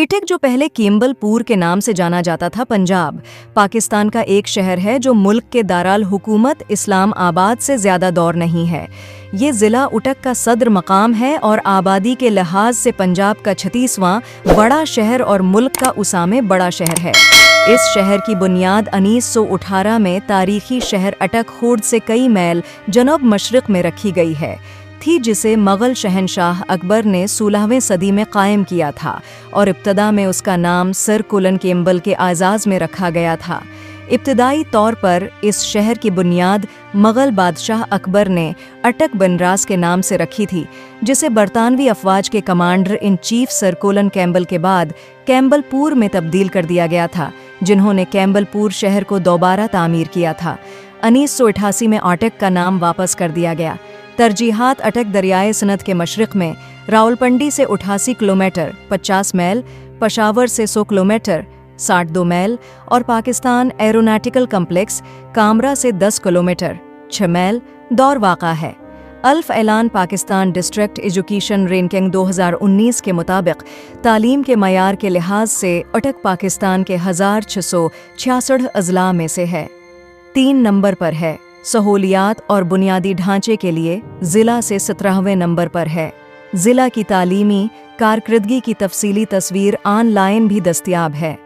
इटक जो पहले केम्बलपुर के नाम से जाना जाता था पंजाब, पाकिस्तान का एक शहर है जो मुल्क के दाराल हुकूमत इस्लाम आबाद से ज़्यादा दूर नहीं है। ये ज़िला उटक का सदर मकाम है और आबादी के लिहाज से पंजाब का 36वां बड़ा शहर और मुल्क का उसामे बड़ा शहर है। इस शहर की बुनियाद 1918 में तारीखी शहर अटक खुर्द से कई मील जनूब मशरिक में रखी गई है थी, जिसे मुग़ल शहनशाह अकबर ने 16वीं सदी में कायम किया था और इब्तदा में उसका नाम सर कुलन केम्बल के आज़ाज़ में रखा गया था। इब्तदाई तौर पर इस शहर की बुनियाद मुग़ल बादशाह अकबर ने अटक बनरास के नाम से रखी थी, जिसे बरतानवी अफवाज के कमांडर इन चीफ सर कुलन केम्बल के बाद केम्बलपुर में तब्दील कर दिया गया था, जिन्होंने केम्बलपुर शहर को दोबारा तामीर किया था। 1988 में अटक का नाम वापस कर दिया गया। तरजीहात अटक दरियाए सनद के मशरिक़ में रावलपिंडी से 88 किलोमीटर 50 मील, पेशावर से 100 किलोमीटर 62 मील और पाकिस्तान एरोनॉटिकल कम्प्लेक्स कामरा से 10 किलोमीटर 6 मील दूर वाक़ा है। अल्फ ऐलान पाकिस्तान डिस्ट्रिक्ट एजुकेशन रैंकिंग 2019 के मुताबिक तालीम के मयार के लिहाज से अटक पाकिस्तान के 1666 अजला में से है 3 नंबर पर है। सहूलियात और बुनियादी ढांचे के लिए ज़िला से 17वें नंबर पर है। ज़िला की तालीमी कारकर्दगी की तफसीली तस्वीर ऑनलाइन भी दस्तयाब है।